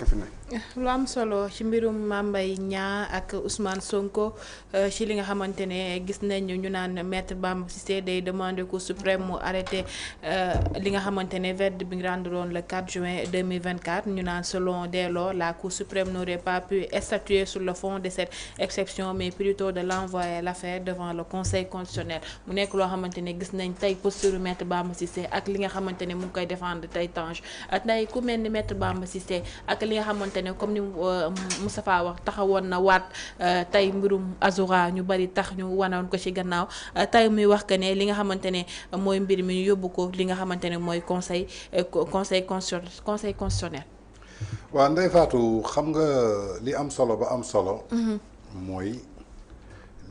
fi nekk. lu am solo ci mbirum Mame Mbaye Niang ak Ousmane Sonko ci li nga xamante ne gis nañ ñu naan maître Bamba Cissé day demander Cour suprême mu arrêté li nga xamante ne verdict bi nga rendoon le 4 juin 2024 ñu naan selon dès lors la Cour suprême n'aurait pas pu statuer sur le fond de cette exception mais plutôt de l'envoyer l'affaire devant le Conseil constitutionnel mu nekk loo xamante ne gis nañ tey posture maître Bamba Cissé ak li nga xamante ne mu ngi koy défendre tey Tange tey ku mel ni maître Bamba Cissé ak li nga xamante ne comme ni Moustapha wax taxawoon na waat tey mbirum Azoura ñu bari tax ñu wanoon ko ci gannaaw tey muy wax que ne li nga xamante ne mooy mbir mi ñu yóbbu ko li nga xamante ne mooy conseil constitutionnel. waaw Ndeye Fatou xam nga li am solo ba am solo. mooy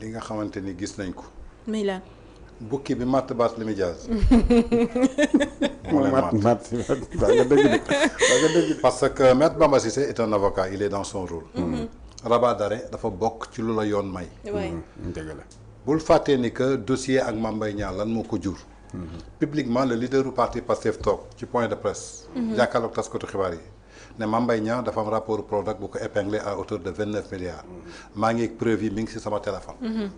li nga xamante ni gis nañ ko. muy lan. bukki bi matt Barthélémy Dias. parce que maître Bamba Cissé est un avocat il est dans son rôle. rabat d'arrêt dafa bokk ci lu la yoon may. dëgg la. bul fàttee ni que dossier ak Mame Mbaye Niang lan moo ko jur. publiquement le leader du parti Pastef toog ci point de presse. jàkkaarloog taskatu xibaar yi. ne Mame Mbaye Niang dafa am rapport Prodac bu ko épinglé à hauteur de 29 milliards. maa ngi ak preuve yi mi ngi ci sama téléphone.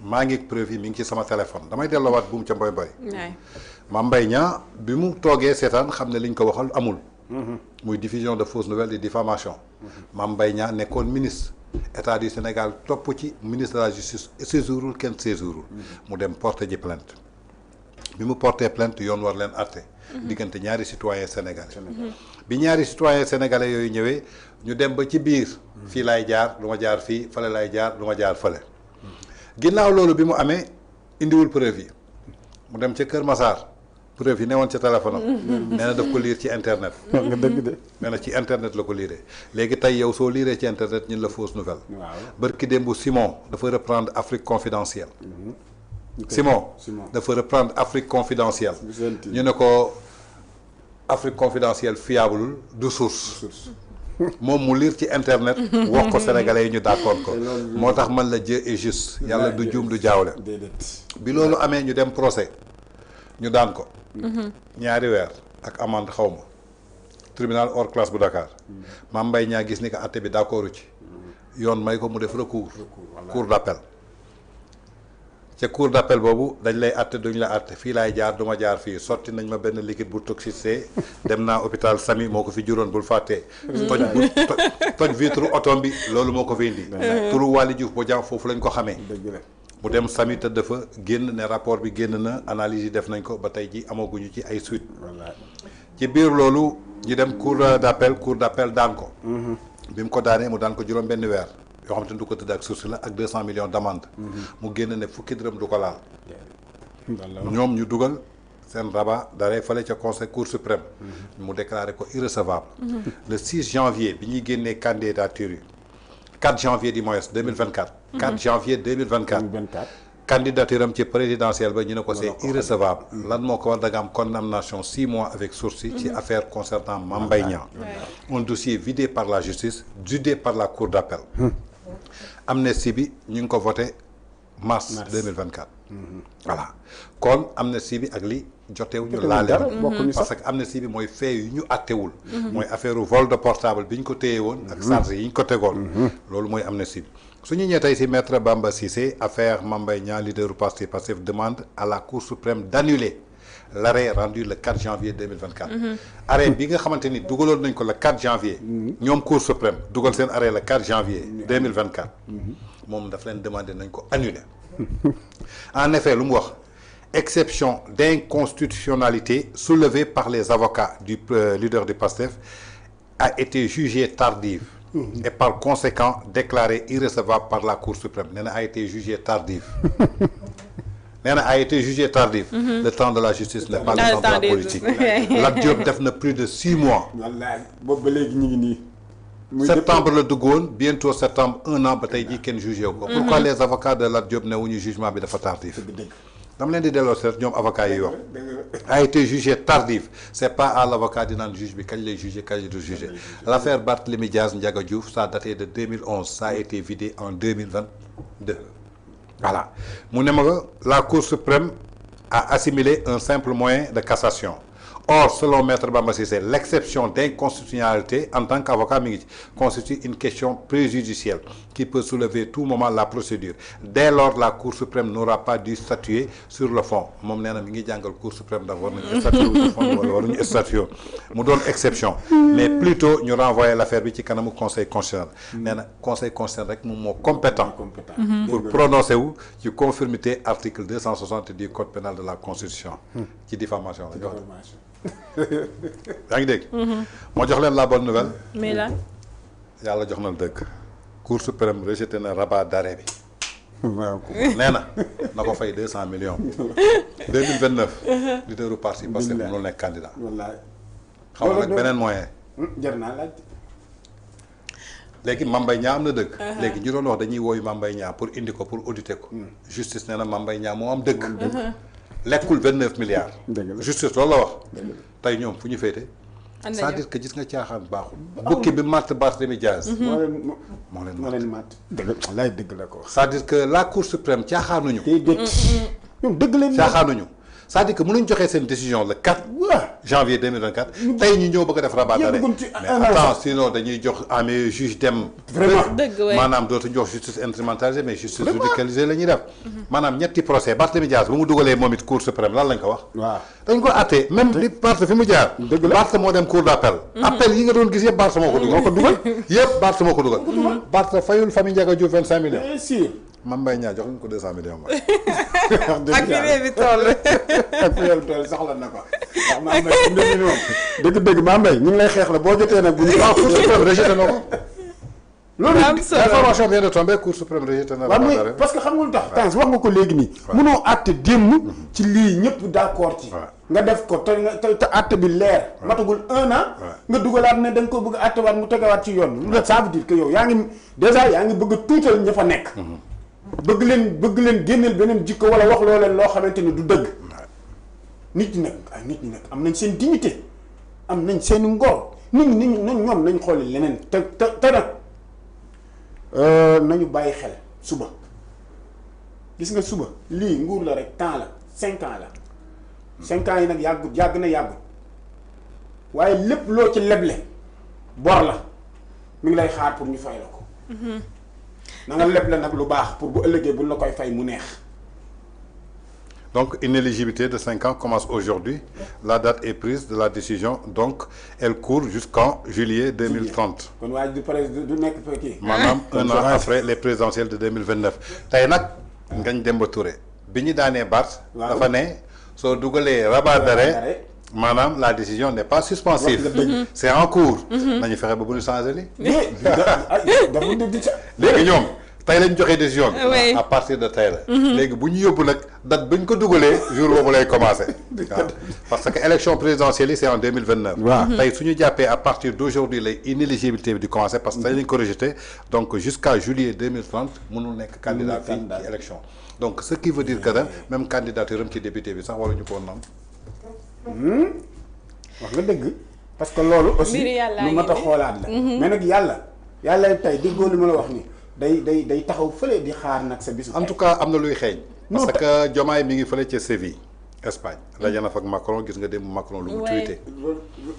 maa ngi ak preuve yi mi ngi ci sama téléphone damay delloowaat buum ca mboy boy. Mame Mbaye Niang bi mu toogee seetaan xam ne liñ ko waxal amul. muy diffusion de fausses nouvelles et diffamation. Mame Mbaye Niang nekkoon ministre. état du Sénégal topp ci ministre de la justice séjourul kenn séjourul. mu dem porter ji plainte. bi mu porter plainte yoon war leen àtte. diggante ñaari citoyen sénégalais. bi ñaari citoyen sénégalais yooyu ñëwee ñu dem ba ci biir. fii laay jaar du ma jaar fii fële laay jaar du ma jaar fële. ginnaaw loolu bi mu amee indiwul preuve yi mu dem ca Kër Massar preuve yi newoon ca téléphone am. nee na daf ko liir ci internet. nga dëgg de. nee na ci internet la ko liiree léegi tey yow soo liiree ci internet ñun la fausse nouvelle. waaw bërki démb Simon dafa reprendre Afrique confidentielle. Simon dafa reprendre Afrique confidentielle. ñu ne ko Afrique confidentielle fiable du source. moom mu lire ci internet. wax ko sénégalais yi ñu d'accord ko. moo tax man la Dieu est juste. yàlla du juum du jaawle. bi loolu amee ñu dem procès ñu daan ko. ñaari weer ak amende xaw ma. tribunal hors classe bu Dakar. Mame Mbaye Niang gis ni que àtte bi d'accordu ci. yoon may ko mu def recours. cour d'appel. ca cour d'appel boobu dañ lay àtte duñ la àtte fii laay jaar duma jaar fii sotti nañ ma benn liquide bu toxicité dem naa hôpital Samy moo ko fi juróon bul fàttee toj vitre otom bi loolu moo ko fi indi turu Waly Diouf Bodiang foofu lañ ko xamee mu dem Samy tëdd fa génn ne rapport bi génn na analyse yi def nañ ko ba tey ji amaguñu ci ay suite ci biir loolu ñu dem cour d'appel daan ko bi mu ko daanee mu daan ko juróom benn weer yoo xam te ne du ko tëdd ak sursis la ak 200 millions d'amende mu génn ne fukki dërëm du ko laal ñoom ñu dugal seen rabat d'arrêt fale ca conseil cour suprême mu déclaré ko irrecevable le 6 janvier bi ñuy génnee candidature yi 4 janvier du moins 2024 4 janvier 2024 candidature am ci présidentielle ba ñu ne ko c'est irrecevable lan moo ko war da nga am condamnation 6 mois avec sursis ci affaire concernant Mame Mbaye Niang un dossier vidé par la justice jugé par la cour d'appel amnistie bi ñu ngi ko voté mars 2024 voilà kon amnistie bi ak li jotewuñu laale parce que amnistie bi mooy fee yu ñu attewul mooy affaire vol de portable bi ñu ko téye woon ak charge yi ñu ko tegoon loolu mooy amnistie bi su ñu ñëwee tey si maître Bamba Cissé affaire Mame Mbaye Niang leader du Pastef demande à la cour suprême d'annuler l'arrêt rendu le 4 janvier 2024 arrêt bi nga xamante ni dugaloon nañ ko le 4 janvier ñoom cour suprême dugal seen arrêt le 4 janvier 2024 moom daf leen demandé nañ ko annuler en effet lu mu wax exception d'inconstitutionnalité soulevée par les avocats du leader du Pastef a été jugée tardive et par conséquent déclarée irrecevable par la Cour suprême nee na a été jugée tardive nee na a été jugée tardive le temps de la justice n'est pas le temps de la politique Lat Diop def na plus de 6 mois wallaay boobu ba léegi ñu ngi nii septembre la duggoon bientôt septembre 1 an ba tey jii kenn jugé wu ko pourquoi les avocats de Lat Diop ne wuñu jugement bi dafa tardif dama leen di delloo seet ñoom avocats yi wax a été jugé tardif c'est pas à l'avocat di naan juge bi kañ lay jugé kañ lay du jugé l'affaire Barthélémy Dias Ndiaga Diouf ça a daté de 2011 ça a été vidé en 2022 voilà mu ne ma la Cour suprême a assimilé un simple moyen de cassation Or, selon Maître Bamba Cissé, l'exception d'inconstitutionnalité en tant qu'avocat constitue une question préjudicielle qui peut soulever tout moment la procédure. Dès lors, la Cour suprême n'aura pas dû statuer sur le fond. Moom nee na mi ngi jàngal Cour suprême d'avoir une statuer sur le fond wala waruñu statuer mu doon exception. Mais plutôt ñu renvoyer l'affaire bi ci kanamu Conseil constitutionnel. Nee na Conseil constitutionnel rek moom moo compétent pour prononcer wu ci conformité article 260 du Code pénal de la Constitution. Ci diffamation la jox. yaa ngi dégg. moo jox leen la bonne nouvelle. mais là. yàlla jox na dëgg. Cour suprême rejeté na rabat d'arrêt bi. waaw. nee na ko fay 200 millions. 2029. leaderu parti parce que mënul nekk candidat. wallaay. xam nga nag beneen moyen. jar naa laaj. léegi Mame Mbaye Niang am na dëgg. léegi ñu doon wax dañuy wooyu Mame Mbaye Niang pour indi ko pour auditer ko. justice nee na Mame Mbaye Niang moo am dëgg. lekkul 29 milliards. dëgg la justice loolu la wax. tey ñoom fu ñu féete. c'est-à-dire que gis nga caaxaan baaxul. bukki bi matt Barthélémy Dias. moo leen matt. dëgg wallaay dëgg la ko. c'est-à-dire que la Cour suprême caaxaanuñu. tey dëgg. ñoom dëgg leen. caaxaanuñu c'est-à-dire que mënuñ joxee seen décision le 4 janvier 2024. tey ñu ñëw bëgg a def rabat d'arrêt mais attends sinon dañuy jox amee juge dem. vraiment dëgg waay maanaam dootuñu jox justice instrumentalisée mais justice judiciarisée la ñuy def. maanaam ñetti procès Barthélémy Dias bu mu dugalee moom it Cour suprême lan lañ ko wax. waaw dañ ko àtte même li Barth fi mu jaar. dëgg la Barth moo dem cour d'appel. appel yi nga doon gis yëpp Barth moo ko dugal. yëpp Barth moo ko dugal. Barth fayul famille Ndiaga Diouf 25 millions. bien sûr. Mame Mbaye Niang jox nañ ko 200 millions mooy. ak fi réew mi toll. ak fi réew mi toll soxla na ko. ndax Mame Mbaye moom dëgg-dëgg Mame Mbaye ñu ngi lay xeex la boo jotee nag bu ñu. waaw Cour suprême rejeté na ko. loolu information vient de tomber Cour suprême rejeté na. waaw mais parce que xam nga lu tax temps wax nga ko léegi nii. mënoo àtte démb ci lii ñëpp d'accord ci. nga def ko te àtte bi leer. matagul 1 an. nga dugalaat ne da nga ko bëgg a àttewaat mu tegawaat ci yoon. ça veut dire que yow yaa ngi déjà yaa ngi bëgg a tuutal ña fa nekk. bëgg leen génneel beneen jikko wala wax loo leen loo xamante ni du dëgg. nit ñi nag am nañ seen dignité am nañ seen ngor nit ñi ñoom nañ xooli leneen te nag nañu bàyyi xel suba gis nga suba lii nguur la rek temps la 5 ans la 5 ans yi nag yàgg na waaye lépp loo ci leble bor la mi ngi lay xaar pour ñu fay la ko. na nga leble nag lu baax pour bu ëllëgee buñ la koy fay mu neex. Donc, une éligibilité de 5 ans commence aujourd'hui. La date est prise de la décision. Donc, elle court jusqu'en juillet 2030. Madame, un an après les présidentielles de 2029. Taïnak, Ngagne Demba Touré. Bini Dané Bart, la fané, so dougalé rabat d'arrêt. Madame, la décision n'est pas suspensive. C'est en cours. Nous ferait beaucoup de changer. tey lañ joxe décision bi à partir de tey la léegi bu ñu yóbbu nag date bu ñu ko dugalee jour boobu lay commencé waaw parce que élection présidentielle yi c'est en 2029 waaw tey su ñu jàppee à partir d'aujourd'hui lay inéligibilité bi di commencé parce que tey lañ ko rejeté donc jusqu'à juillet 2030 mënul nekk candidat fii ci élection donc ce qui veut dire que même candidature am ci député bi sax waruñu ko nam wax nga dëgg parce que loolu aussi lu mat a xoolaat la mais nag yàlla tey déggoo li ma la wax ni day taxaw fële di xaar nag sa bisu. en tout cas am na luy xeeñ. parce que Diomaye mi ngi fële ca Séville Espagne. daje na fa ak Macron gis nga dem Macron lu mu tweeté.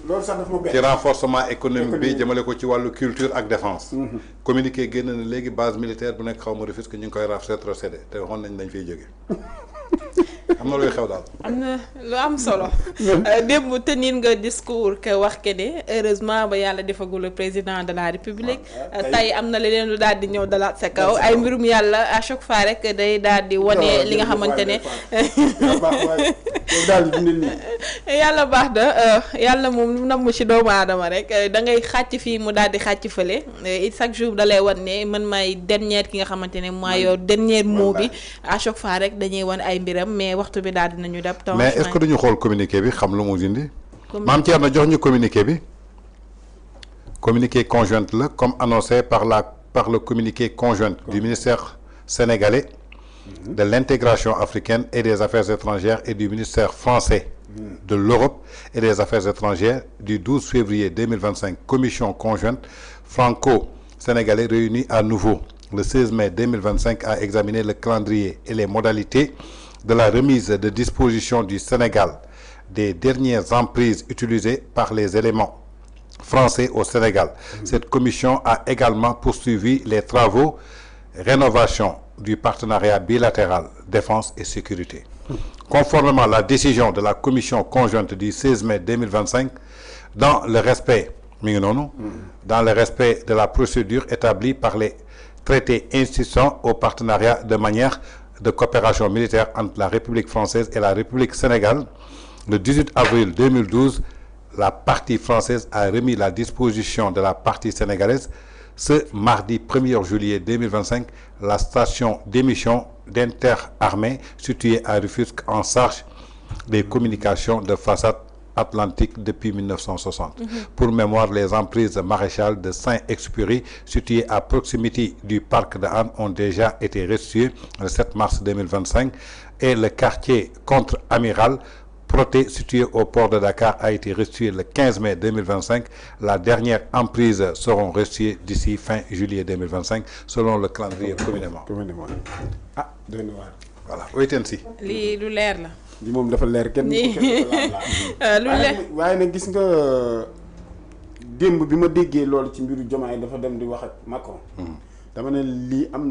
loolu sax daf ma bett. ci renforcement économique bi jëmale ko ci wàllu culture ak défense. communiqué génn na léegi base militaire bu nekk xaw ma Rufisque ñu ngi koy rétrocédé te waxoon nañ dañ fiy jóge. am na luy xew daal. am na lu am solo. démb tenir nga discours que wax que ne heureusement ba yàlla defagul le président de la république. tey am na leneen lu daal di ñëw dalaat sa kaw ay mbirum yàlla à chaque fois rek day daal di wane li nga xamante ne. yàlla baax na yàlla moom lu namm ci doomu aadama rek da ngay xàcc fii mu daal di xàcc fële chaque jour da lay wan ne man may dernière ki nga xamante ne mooy yor dernier mot bi à chaque fois rek dañuy wan ay mbiram mais waxtu bi daal dinañu dab. mais est-ce que duñu xool communiqué bi xam lu mu indi. maam Thierno jox ñu communiqué bi. communiqué conjointe la comme annoncé par le communiqué conjoint du ministère sénégalais de l'intégration africaine et des affaires étrangères et du ministère français de l'Europe et des affaires étrangères du 12 février 2025 commission conjointe franco-sénégalais réunie à nouveau le 16 mai 2025 a examiné le calendrier et les modalités de la remise de disposition du Sénégal des dernières emprises utilisées par les éléments français au Sénégal. Cette commission a également poursuivi les travaux rénovation du partenariat bilatéral défense et sécurité. Conformément à la décision de la commission conjointe du 16 mai 2025, dans le respect de la procédure établie par les traités instituant au partenariat de manière de coopération militaire entre la République française et la République sénégalaise, le 18 avril 2012, la partie française a remis la disposition de la partie sénégalaise. Ce mardi 1er juillet 2025, la station d'émission d'Interarmée située à Rufisque en charge des communications de façade atlantique depuis 1960. Pour mémoire, les emprises maréchales de Saint-Exupéry situées à proximité du parc de Han ont déjà été restituées le 7 mars 2025 et le quartier contre-amiral Proté situé au port de Dakar a été restitué le 15 mai 2025. La dernière emprise seront restituées d'ici fin juillet 2025 selon le calendrier communément. Ah doy na waar. Voilà wait and see. lii lu leer la. li moom dafa leer kenn lu leer waaye nag gis nga démb bi ma déggee loolu ci mbiru Diomaye dafa dem di wax ak Macron. dama ne lii am